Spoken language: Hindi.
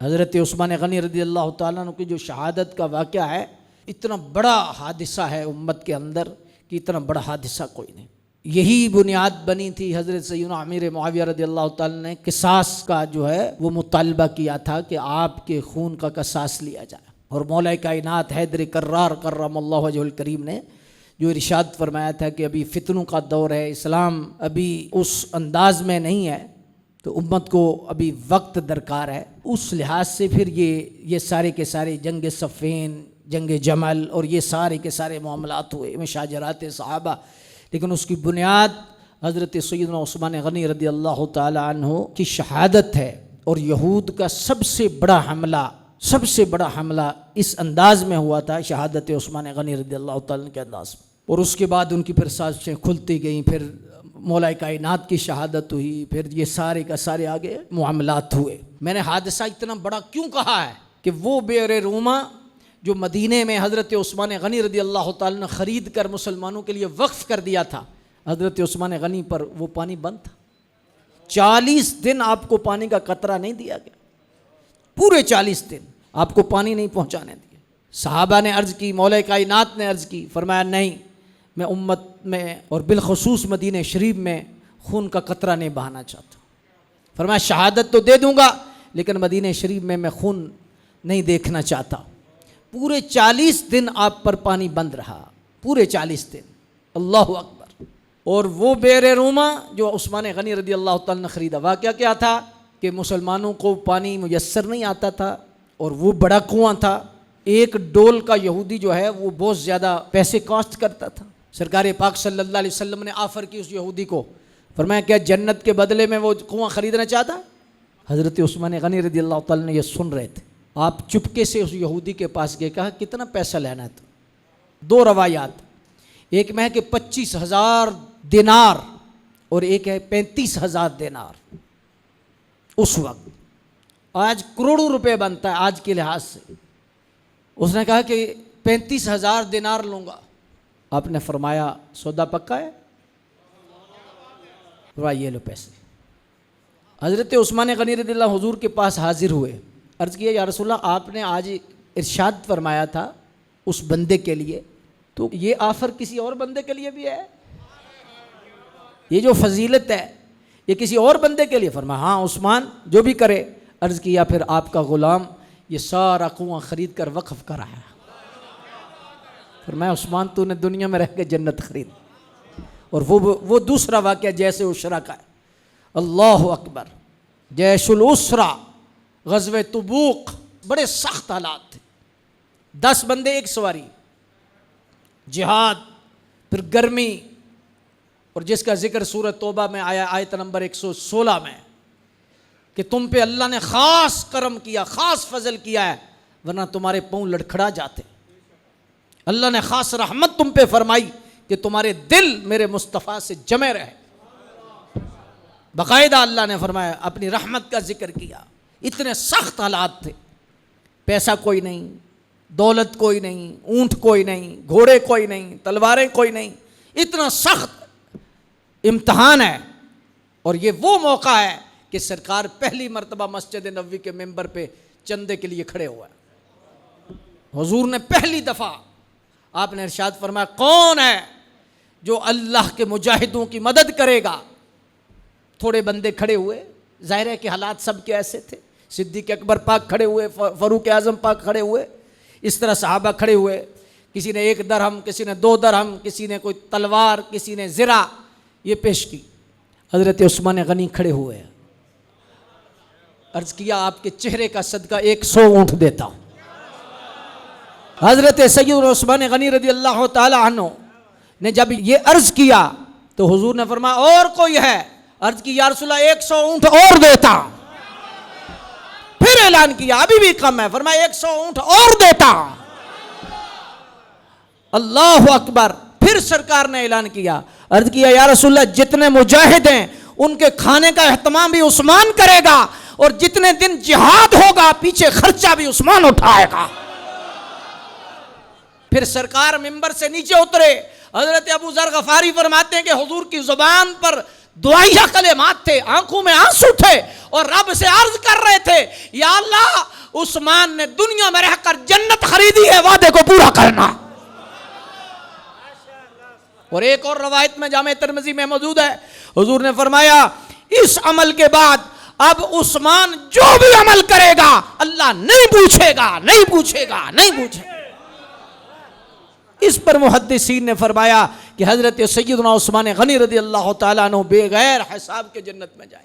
हज़रत उस्मान गनी रज़ी अल्लाह ताला अन्हु की जो शहादत का वाक़या है, इतना बड़ा हादिसा है उम्मत के अंदर कि इतना बड़ा हादिसा कोई नहीं। यही बुनियाद बनी थी हज़रत सैयदना अमीर मुआविया रज़ी अल्लाह ताला ने किसास का जो है वो मुतालबा किया था कि आपके खून का किसास लिया जाए। और मौला कायनात हैदर कर्रार कर्रमल्लाहु वजहुल करीम ने जो इरशाद फरमाया था कि अभी फितनों का दौर है, इस्लाम अभी उस अंदाज में नहीं है, तो उम्मत को अभी वक्त दरकार है। उस लिहाज से फिर ये सारे के सारे जंग सफ़ीन, जंग जमल और ये सारे के सारे मामलात हुए मशाजरात सहाबा, लेकिन उसकी बुनियाद हज़रत सैयदना उस्मान गनी रज़ी अल्लाह ताला अन्हु की शहादत है। और यहूद का सबसे बड़ा हमला इस अंदाज में हुआ था, शहादत उस्मान गनी रज़ी अल्लाह ताला के अंदाज में। और उसके बाद उनकी फिर साजिशें खुलती गईं, फिर मौला कायनात की शहादत हुई, फिर ये सारे का सारे आगे मामलात हुए। मैंने हादसा इतना बड़ा क्यों कहा है कि वो बेर रूमा जो मदीने में हज़रत उस्मान गनी रज़ी अल्लाह ताला ने ख़रीद कर मुसलमानों के लिए वक्फ़ कर दिया था, हज़रत उस्मान गनी पर वो पानी बंद था। 40 दिन आपको पानी का कतरा नहीं दिया गया, पूरे 40 दिन आपको पानी नहीं पहुँचाने दिए। सहाबा ने अर्ज़ की, मौला कायनात ने अर्ज़ की, फरमाया नहीं, मैं उम्मत में और बिलखसूस मदीने शरीफ में खून का कतरा नहीं बहाना चाहता। फरमाया शहादत तो दे दूंगा, लेकिन मदीने शरीफ में मैं खून नहीं देखना चाहता। पूरे 40 दिन आप पर पानी बंद रहा, पूरे 40 दिन। अल्लाहु अकबर। और वो बेर रूमा जो उस्मान गनी रज़ी अल्लाह ताला ने ख़रीदा, वाक़या क्या था कि मुसलमानों को पानी मुयस्सर नहीं आता था और वो बड़ा कुआं था। एक डोल का यहूदी जो है वो बहुत ज़्यादा पैसे कॉस्ट करता था। सरकार पाक सल्लल्लाहु अलैहि वसल्लम ने ऑफ़र की उस यहूदी को, फरमाया क्या जन्नत के बदले में वो कुआं ख़रीदना चाहता? हज़रत उस्मान गनी रज़ी अल्लाह ताला ने ये सुन रहे थे। आप चुपके से उस यहूदी के पास गए, कहा कितना पैसा लेना है? तो 2 रवायात, एक में है कि 25,000 दिनार और एक है 35,000 दिनार। उस वक्त आज करोड़ों रुपए बनता है आज के लिहाज से। उसने कहा कि 35,000 दिनार लूँगा। आपने फरमाया सौदा पक्का है? ये लो पैसे। हज़रत उस्मान गनी रज़ी अल्लाह हुजूर के पास हाजिर हुए, अर्ज़ किया या रसूलल्लाह, आपने आज इरशाद फरमाया था उस बंदे के लिए, तो ये ऑफ़र किसी और बंदे के लिए भी है? ये जो फजीलत है ये किसी और बंदे के लिए? फरमाया हाँ उस्मान, जो भी करे। अर्ज़ किया फिर आपका ग़ुलाम ये सारा कुआं ख़रीद कर वक़्फ़ करा है। फरमाया उस्मान, तूने दुनिया में रह के जन्नत खरीद। और वो दूसरा वाक़या जैसे उशरा का है। अल्लाहु अकबर। जैशुल उसरा, ग़ज़वे तबूक, बड़े सख्त हालात थे। 10 बंदे एक सवारी, जिहाद, फिर गर्मी, और जिसका जिक्र सूरत तौबा में आया आयत नंबर 116 में कि तुम पे अल्लाह ने ख़ास करम किया, ख़ास फजल किया है, वरना तुम्हारे पाँव लड़खड़ा जाते। अल्लाह ने ख़ास रहमत तुम पे फरमाई कि तुम्हारे दिल मेरे मुस्तफ़ा से जमे रहे। बाकायदा अल्लाह ने फरमाया, अपनी रहमत का जिक्र किया। इतने सख्त हालात थे, पैसा कोई नहीं, दौलत कोई नहीं, ऊँट कोई नहीं, घोड़े कोई नहीं, तलवारें कोई नहीं, इतना सख्त इम्तहान है। और ये वो मौका है कि सरकार पहली मर्तबा मस्जिद नबवी के मेंबर पे चंदे के लिए खड़े हुआ है। हुजूर ने पहली दफ़ा आपने इरशाद फरमाया, कौन है जो अल्लाह के मुजाहिदों की मदद करेगा? थोड़े बंदे खड़े हुए, ज़ाहिर है कि हालात सब के ऐसे थे। सिद्दीक़ अकबर पाक खड़े हुए, फ़ारूक आज़म पाक खड़े हुए, इस तरह सहाबा खड़े हुए। किसी ने 1 दरहम, किसी ने 2 दरहम, किसी ने कोई तलवार, किसी ने ज़िरा ये पेश की। हज़रत उस्मान गनी खड़े हुए, अर्ज़ किया आपके चेहरे का सदका 100 ऊँट देता हूँ। हज़रत सैयदना उस्मान गनी रज़ी अल्लाह ताला अन्हु ने जब ये अर्ज़ किया तो हुजूर ने फरमाया और कोई है? अर्ज़ की या रसूलल्लाह 100 ऊँट और देता। फिर ऐलान किया अभी भी कम है, फरमाया 100 ऊँट और देता। अल्लाहु अकबर। फिर सरकार ने ऐलान किया, अर्ज़ किया या रसूलल्लाह जितने मुजाहिद हैं उनके खाने का एहतमाम भी उस्मान करेगा और जितने दिन जिहाद होगा पीछे खर्चा भी उस्मान उठाएगा। फिर सरकार मिंबर से नीचे उतरे। हजरत अबू ज़र गफारी फरमाते हैं कि हुजूर की जुबान पर दुआइया कलेमात थे, आंखों में आंसू थे और रब से अर्ज कर रहे थे, या अल्लाह उस्मान ने दुनिया में रहकर जन्नत खरीदी है, वादे को पूरा करना। और एक और रवायत में जामे तिरमिज़ी में मौजूद है, हुजूर ने फरमाया इस अमल के बाद अब उस्मान जो भी अमल करेगा अल्लाह नहीं पूछेगा, नहीं पूछेगा, नहीं पूछेगा। इस पर मुहद्दिसीन ने फरमाया कि हजरत सैयदना उस्मान गनी रज़ी अल्लाह तआला अन्हु बेगैर हिसाब के जन्नत में जाए।